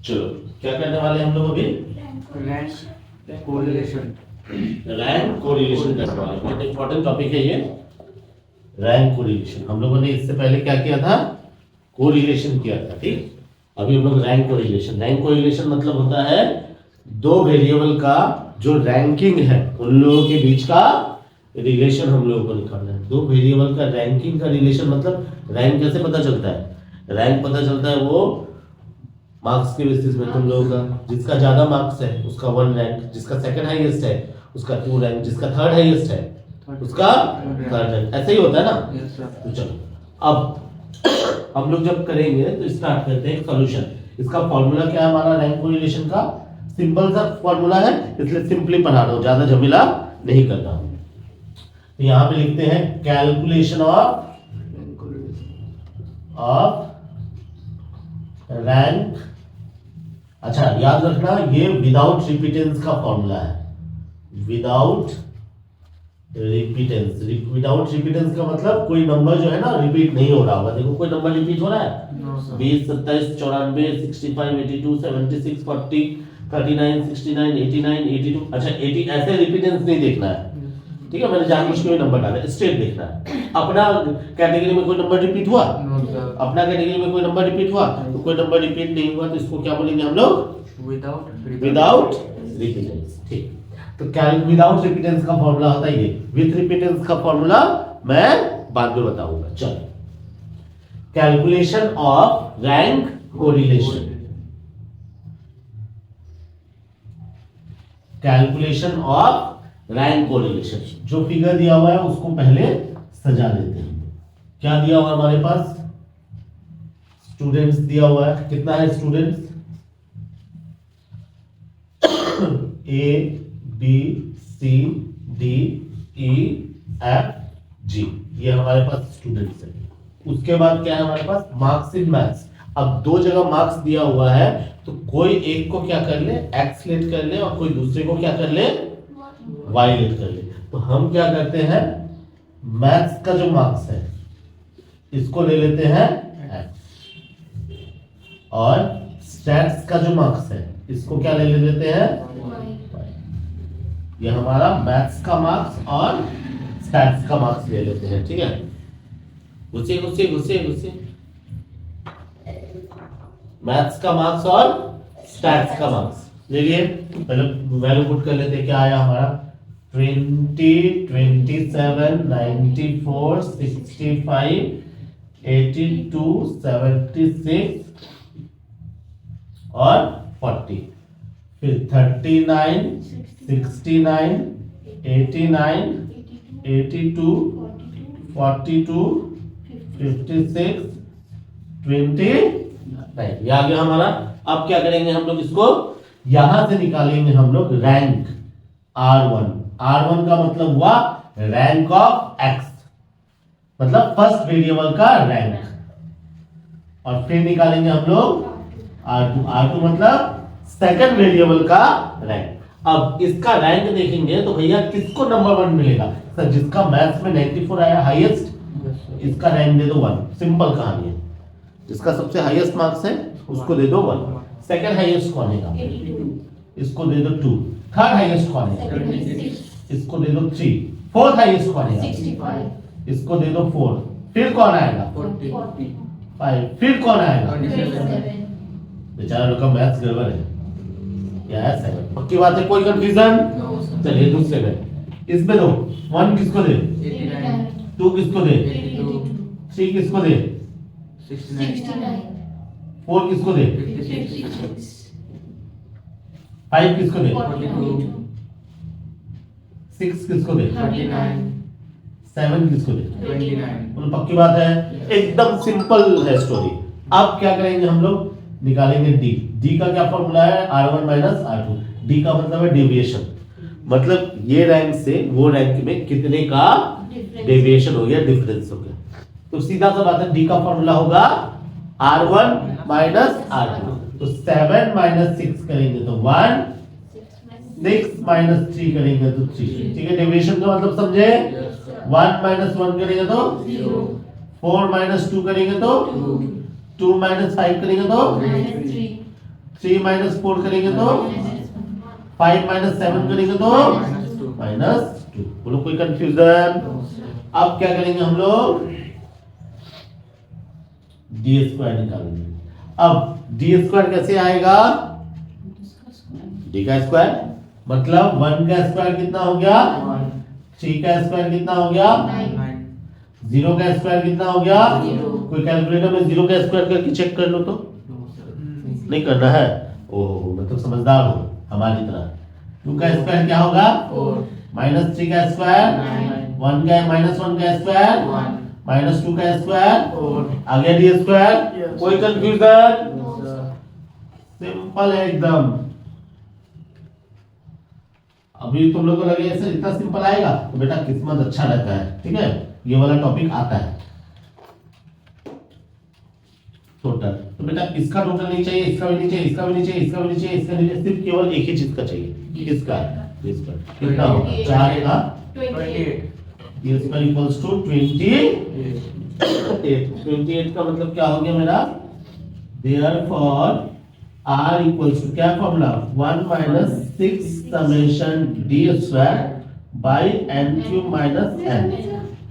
चलो क्या करने वाले हम लोग अभी? Rank correlation. रैंक कोरिलेशन करने वाले हैं। बहुत इंपॉर्टेंट टॉपिक है ये, रैंक कोरिलेशन। हम लोगों ने इससे पहले क्या किया था? कोरिलेशन किया था, ठीक। अभी हम लोग रैंक कोरिलेशन। रैंक कोरिलेशन मतलब होता है दो वेरिएबल का जो रैंकिंग है उन लोगों के बीच का रिलेशन हम लोगों को निकालना है। दो वेरिएबल का रैंकिंग का रिलेशन मतलब रैंक कैसे पता चलता है? रैंक पता चलता है वो मार्क्स के बेसिस में। तुम लोगों का जिसका ज्यादा मार्क्स है उसका 1 रैंक, जिसका सेकंड हाईएस्ट है उसका 2 रैंक, जिसका थर्ड हाईएस्ट है उसका 3rd रैंक। ऐसे ही होता है ना? तो चलो अब हम लोग जब करेंगे तो स्टार्ट करते हैं सॉल्यूशन। इसका फॉर्मूला क्या है हमारा रैंक कोरिलेशन का? सिंपल सा फॉर्मूला है, इसलिए सिंपली पढ़ा रहा हूं, ज्यादा झमेला नहीं कर रहा हूं। तो यहां पे लिखते हैं कैलकुलेशन ऑफ रैंक। अच्छा याद रखना ये विदाउट रिपीटेंस का फॉर्मूला है। विदाउट रिपीटेंस। विदाउट रिपीटेंस का मतलब कोई नंबर जो है ना रिपीट नहीं हो रहा होगा। देखो कोई नंबर रिपीट हो रहा है? 20, 27, 94, 65, 82, 76, 40, 39, 69, 89, 82। अच्छा 80 ऐसे रिपीटेंस नहीं देखना है, ठीक है। मैंने जानबूझ के नंबर डाला, स्ट्रेट देखना है। अपना कैटेगरी में कोई नंबर रिपीट हुआ? अपना कैटेगरी में कोई नंबर रिपीट हुआ? तो कोई नंबर रिपीट नहीं हुआ तो इसको क्या बोलेंगे हम लोग? विदाउट रिपीटेंस, ठीक। तो क्या विदाउट रिपीटेंस का फॉर्मूला होता है ये। विथ रिपीटेंस का फॉर्मूला मैं बाद में बताऊंगा। चलो calculation of rank correlation. Calculation of rank correlation. जो फिगर दिया हुआ है उसको पहले सजा देते हैं। क्या दिया हुआ है हमारे पास? स्टूडेंट्स दिया हुआ है। कितना है students? A B C D E F G, ये हमारे पास स्टूडेंट्स है। उसके बाद क्या है हमारे पास? Marks in maths. अब दो जगह मार्क्स दिया हुआ है तो कोई एक को क्या कर ले? एक्स लेट कर ले और कोई दूसरे को क्या कर ले? वाई लेट कर ले। तो हम क्या करते हैं? मैथ्स का जो मार्क्स है इसको ले लेते हैं एक्स, और स्टैट्स का जो मार्क्स है इसको क्या ले लेते हैं? ये हमारा मैथ्स का मार्क्स और स्टैट्स का मार्क्स ले लेते हैं, ठीक है। घुसे घुसे घुसे घुसे मैथ्स का मार्क्स और स्टैट्स का मार्क्स ले लिए। पहले वैल्यू पुट कर लेते हैं। क्या आया हमारा? 20, 27, 94, 65, 82, 76 और 40। फिर 39, 69, 89, 82, 42, 56, 29। ये आ गया हमारा। अब क्या करेंगे हम लोग? इसको यहां से निकालेंगे हम लोग रैंक R1। R1 का मतलब हुआ रैंक ऑफ X, मतलब फर्स्ट वेरिएबल का रैंक। और फिर निकालेंगे हम लोग R2। R2 मतलब सेकंड वेरिएबल का रैंक। अब इसका रैंक देखेंगे तो भैया किसको नंबर 1 मिलेगा? सर जिसका मैथ्स में 94 आया हाईएस्ट, इसका रैंक दे दो 1। सिंपल कहानी है। जिसका सबसे हाईएस्ट मार्क्स है उसको दे दो 1। सेकंड हाईएस्ट कौन है? इसको दे दो 2। थर्ड हाईएस्ट कौन है? इसको दे दो 3। फोर्थ हाईएस्ट कौन है? इसको दे दो 4। फिर कौन आएगा? 5। फिर कौन आएगा? बेचारा लोग का मैथ्स गड़बड़ है। क्या है? 7। पक्की बात है, कोई कंफ्यूजन? चलिए दूसरे में इसमें दो। 1 किसको दे? 2 किसको दे? 3 किसको दे? 4 किसको दे? 5 किसको दे? 6 किसको दे? 7 किसको दे? 29। पक्की बात है, एकदम सिंपल है स्टोरी। अब क्या करेंगे हम लोग? निकालेंगे डी। डी का क्या फॉर्मूला है? R1 minus R2। डी का मतलब है डेविएशन, मतलब ये रैंक से वो रैंक में कितने का डेविएशन हो गया, डिफरेंस हो गया। तो सीधा सा बात है, डी का फॉर्मूला होगा R1 माइनस R2। तो 7 माइनस 6 करेंगे तो 1, 6 माइनस 3 करेंगे तो 3, ठीक है। डेविएशन का मतलब समझे? 1 माइनस 1 करेंगे तो 0, 4 माइनस 2 करेंगे तो 2 माइनस 5 करेंगे तो 3 माइनस 4 करेंगे तो 5 माइनस 7 करेंगे तो -2। बोलो कोई कंफ्यूजन? अब क्या करेंगे हम लोग? डी स्क्वायर निकालेंगे। अब डी स्क्वायर कैसे आएगा? डी का स्क्वायर मतलब 1 का स्क्वायर कितना हो गया? 3 का स्क्वायर कितना हो गया? 0 का स्क्वायर कितना हो गया? कोई कैलकुलेटर में 0 का स्क्वायर करके चेक कर लो तो। नहीं करना है? ओह मैं तो समझदार हूँ हमारी तरह। 2 का स्क्वायर क्या होगा? -3 का स्क्वायर, 1 का -1 का स्क्वायर, -2 का स्क्वायर, आगे डी स्क्वायर। कोई कंफ्यूजन? सिंपल है एकदम। अभी तुम लोग को लगे ऐसे इतना सिंपल आएगा तो बेटा किस्मत अच्छा रहता है, ठीक है? ये वाला टॉपिक आता है टोटल। तो बेटा इसका टोटल नहीं चाहिए, इसका भी नहीं चाहिए, इसका भी नहीं चाहिए, इसका भी नहीं चाहिए, इसका नहीं चाहिए, सिर्फ केवल एक ही चीज का चाहिए। किसका? इसका। कितना होगा? 4 का 28। ये इसका इक्वल्स टू 28 का मतलब क्या हो गया मेरा? देयरफॉर R इक्वल्स टू क्या formula? 1 minus 6 summation d square by n cube minus n।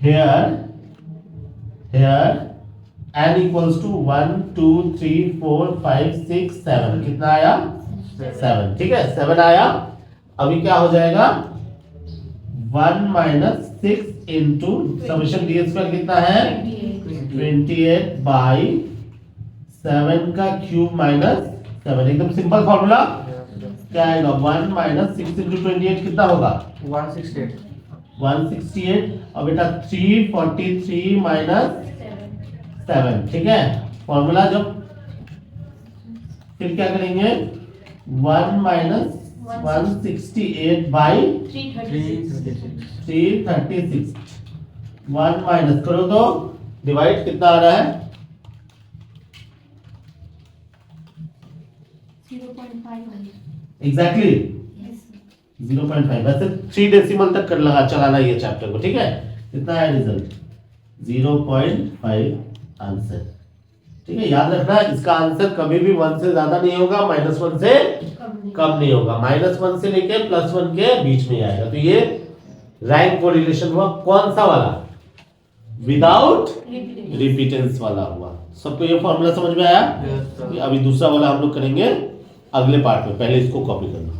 here n equals to 1 2 3 4 5 6 7। कितना आया? 7। ठीक है 7 आया। अभी क्या हो जाएगा? 1 minus 6 into summation D square कितना है? 28 बाई 7 का क्यूब माइनस 7। एकदम सिंपल फॉर्मूला। क्या आएगा? 1 माइनस 6 इंटू 28 कितना होगा? 168। और बेटा 343 माइनस 7। ठीक है फॉर्मूला। जब फिर क्या करेंगे? 1 माइनस 168 बाई 336। 1 माइनस करो तो डिवाइड कितना आ रहा है? एग्जैक्टली 0.5। वैसे 3 डेसिमल तक कर लगा चलाना ये चैप्टर को, ठीक है? कितना है रिजल्ट? 0.5 आंसर। ठीक है याद रखना इसका आंसर कभी भी 1 से ज्यादा नहीं होगा, -1 से कम नहीं होगा। -1 से लेके +1 के बीच में आएगा। तो ये रैंक कोरिलेशन हुआ। कौन सा वाला? विदाउट रिपीटेंस वाला हुआ। सबको ये फॉर्मूला समझ में आया? अभी दूसरा वाला हम लोग करेंगे अगले पार्ट में। पहले इसको कॉपी करना।